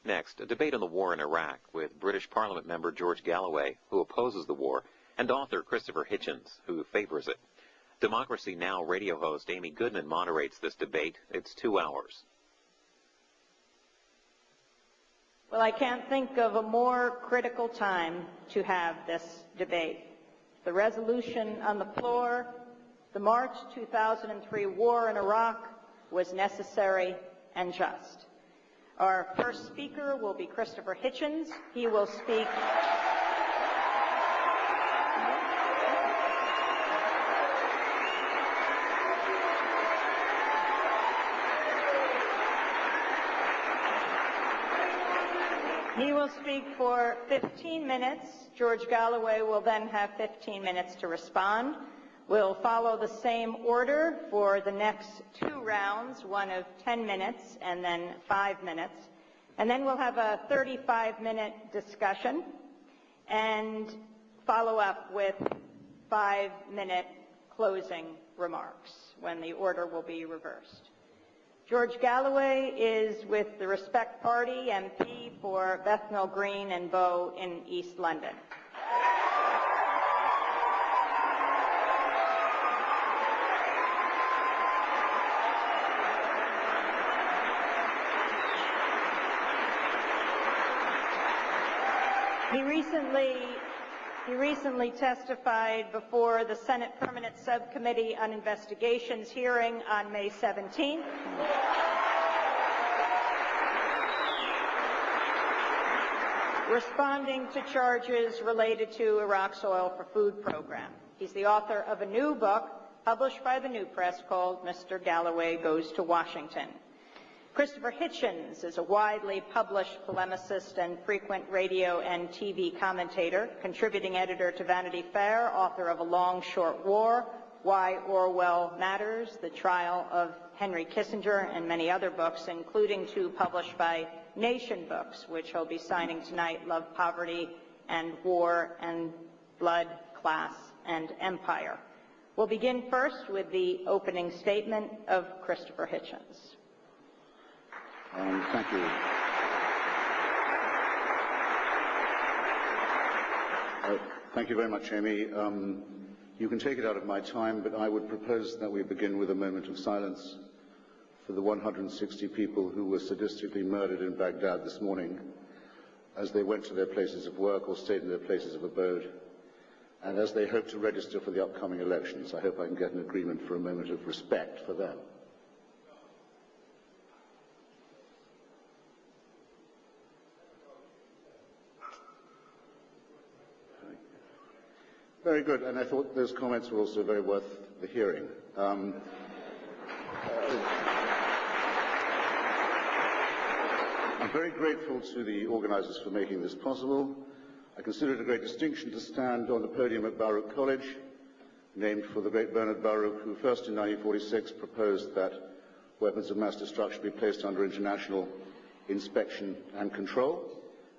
Next, a debate on the war in Iraq with British Parliament member George Galloway, who opposes the war, and author Christopher Hitchens, who favors it. Democracy Now! Radio host Amy Goodman moderates this debate. It's 2 hours. Well, I can't think of a more critical time to have this debate. The resolution on the floor, the March 2003 war in Iraq, was necessary and just. Our first speaker will be Christopher Hitchens. He will speak. He will speak for 15 minutes. George Galloway will then have 15 minutes to respond. We'll follow the same order for the next 2 rounds, one of 10 minutes and then 5 minutes. And then we'll have a 35-minute discussion and follow up with 5-minute closing remarks when the order will be reversed. George Galloway is with the Respect Party, MP for Bethnal Green and Bow in East London. He recently testified before the Senate Permanent Subcommittee on Investigations hearing on May 17th. Responding to charges related to Iraq's Oil for Food program. He's the author of a new book published by the New Press called Mr. Galloway Goes to Washington. Christopher Hitchens is a widely published polemicist and frequent radio and TV commentator, contributing editor to Vanity Fair, author of A Long Short War, Why Orwell Matters, The Trial of Henry Kissinger, and many other books, including 2 published by Nation Books, which he'll be signing tonight, Love, Poverty, and War and Blood, Class, and Empire. We'll begin first with the opening statement of Christopher Hitchens. Thank you. Thank you very much, Amy. You can take it out of my time, but I would propose that we begin with a moment of silence for the 160 people who were sadistically murdered in Baghdad this morning as they went to their places of work or stayed in their places of abode, and as they hope to register for the upcoming elections. I hope I can get an agreement for a moment of respect for them. Very good, and I thought those comments were also very worth the hearing. I'm very grateful to the organizers for making this possible. I consider it a great distinction to stand on the podium at Baruch College, named for the great Bernard Baruch, who first in 1946 proposed that weapons of mass destruction be placed under international inspection and control.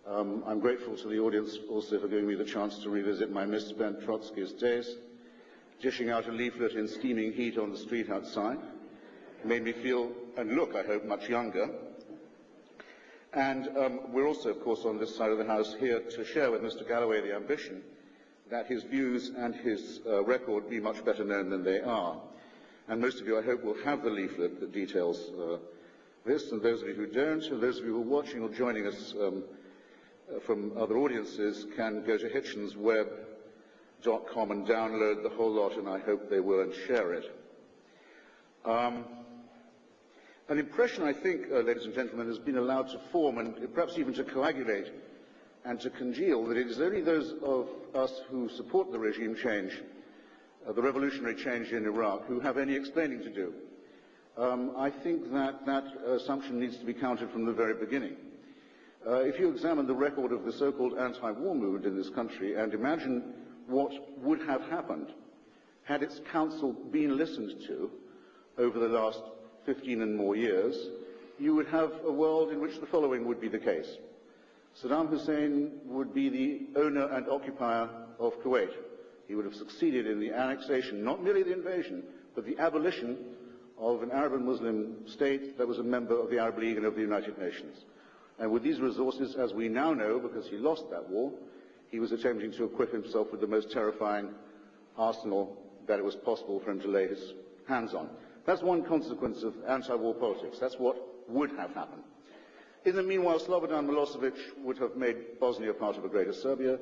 I'm grateful to the audience also for giving me the chance to revisit my misspent Trotskyist days. Dishing out a leaflet in steaming heat on the street outside made me feel and look, I hope, much younger. And we're also, of course, on this side of the House here to share with Mr. Galloway the ambition that his views and his record be much better known than they are. And most of you, I hope, will have the leaflet that details this, and those of you who don't, and those of you who are watching or joining us from other audiences can go to hitchensweb.com and download the whole lot, and I hope they will, and share it. An impression, I think, ladies and gentlemen, has been allowed to form and perhaps even to coagulate and to congeal that it is only those of us who support the regime change, the revolutionary change in Iraq, who have any explaining to do. I think that that assumption needs to be counted from the very beginning. If you examine the record of the so-called anti-war movement in this country and imagine what would have happened had its counsel been listened to over the last 15 and more years, you would have a world in which the following would be the case. Saddam Hussein would be the owner and occupier of Kuwait. He would have succeeded in the annexation, not merely the invasion, but the abolition of an Arab and Muslim state that was a member of the Arab League and of the United Nations. And with these resources, as we now know, because he lost that war, he was attempting to equip himself with the most terrifying arsenal that it was possible for him to lay his hands on. That's one consequence of anti-war politics. That's what would have happened. In the meanwhile, Slobodan Milosevic would have made Bosnia part of a greater Serbia,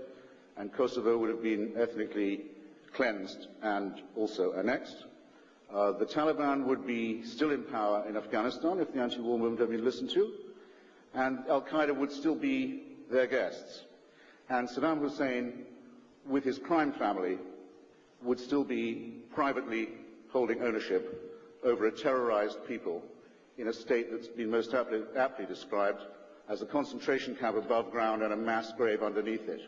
and Kosovo would have been ethnically cleansed and also annexed. The Taliban would be still in power in Afghanistan if the anti-war movement had been listened to, and Al-Qaeda would still be their guests. And Saddam Hussein, with his crime family, would still be privately holding ownership over a terrorized people in a state that's been most aptly described as a concentration camp above ground and a mass grave underneath it.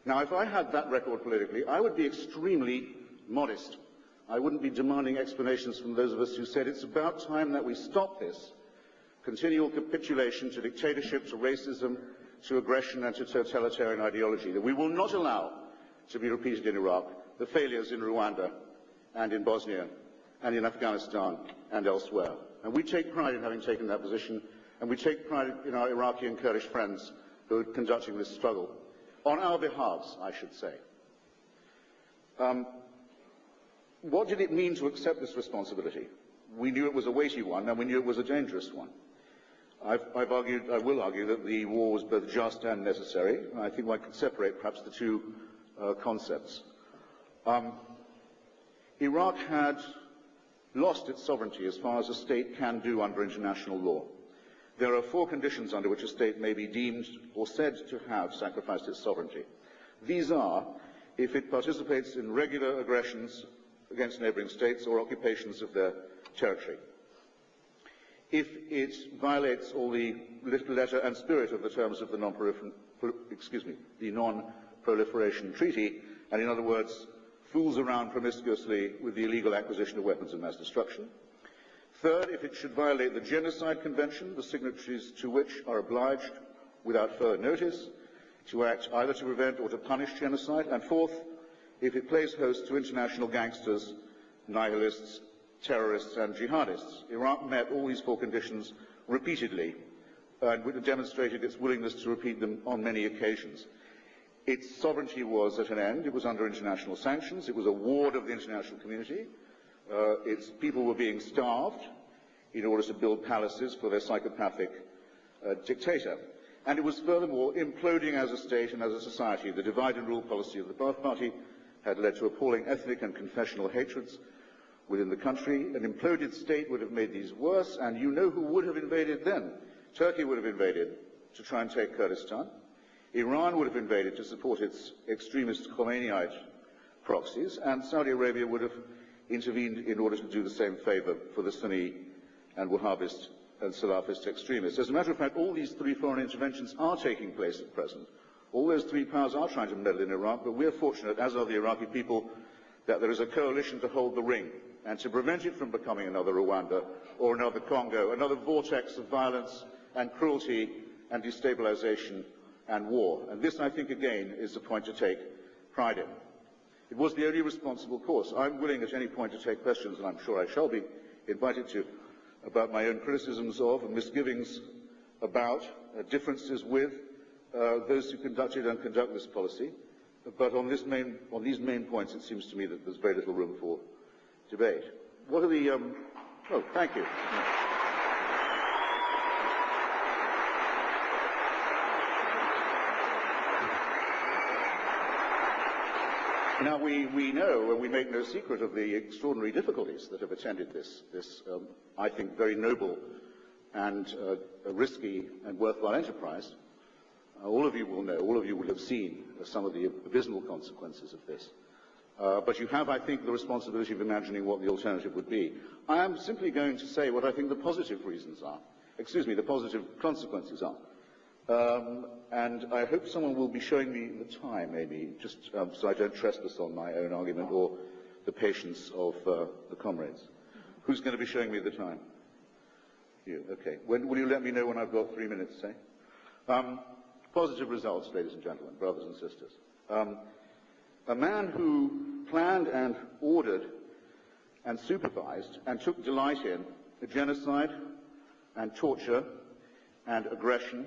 Now, if I had that record politically, I would be extremely modest. I wouldn't be demanding explanations from those of us who said it's about time that we stop this continual capitulation to dictatorship, to racism, to aggression and to totalitarian ideology, that we will not allow to be repeated in Iraq, the failures in Rwanda and in Bosnia and in Afghanistan and elsewhere. And we take pride in having taken that position, and we take pride in our Iraqi and Kurdish friends who are conducting this struggle, on our behalves, I should say. What did it mean to accept this responsibility? We knew it was a weighty one, and we knew it was a dangerous one. I will argue that the war was both just and necessary. I think one could separate perhaps the two concepts. Iraq had lost its sovereignty as far as a state can do under international law. There are 4 conditions under which a state may be deemed or said to have sacrificed its sovereignty. These are if it participates in regular aggressions against neighboring states or occupations of their territory, if it violates all the letter and spirit of the terms of the Non-Proliferation Treaty, and in other words, fools around promiscuously with the illegal acquisition of weapons of mass destruction. Third, if it should violate the Genocide Convention, the signatories to which are obliged, without further notice, to act either to prevent or to punish genocide. And fourth, if it plays host to international gangsters, nihilists, terrorists and jihadists. Iraq met all these 4 conditions repeatedly and demonstrated its willingness to repeat them on many occasions. Its sovereignty was at an end. It was under international sanctions. It was a ward of the international community. Its people were being starved in order to build palaces for their psychopathic dictator. And it was furthermore imploding as a state and as a society. The divide and rule policy of the Ba'ath Party had led to appalling ethnic and confessional hatreds within the country. An imploded state would have made these worse, and you know who would have invaded then. Turkey would have invaded to try and take Kurdistan. Iran would have invaded to support its extremist Khomeiniite proxies, and Saudi Arabia would have intervened in order to do the same favor for the Sunni and Wahhabist and Salafist extremists. As a matter of fact, all these 3 foreign interventions are taking place at present. All those 3 powers are trying to meddle in Iraq, but we are fortunate, as are the Iraqi people, that there is a coalition to hold the ring and to prevent it from becoming another Rwanda or another Congo, another vortex of violence and cruelty and destabilization and war. And this, I think, again, is a point to take pride in. It was the only responsible course. I'm willing at any point to take questions, and I'm sure I shall be invited to, about my own criticisms of and misgivings about differences with those who conducted and conduct this policy. But on these main points, it seems to me that there's very little room for debate. What are the... Oh, thank you. Now, we know, and we make no secret of the extraordinary difficulties that have attended this I think, very noble and risky and worthwhile enterprise. All of you will know, all of you will have seen some of the abysmal consequences of this. But you have, I think, the responsibility of imagining what the alternative would be. I am simply going to say what I think the positive reasons are. The positive consequences are. And I hope someone will be showing me the time, maybe, just so I don't trespass on my own argument or the patience of the comrades. Who's going to be showing me the time? You, okay. Will you let me know when I've got 3 minutes, say? Positive results, ladies and gentlemen, brothers and sisters. A man who planned and ordered and supervised and took delight in the genocide and torture and aggression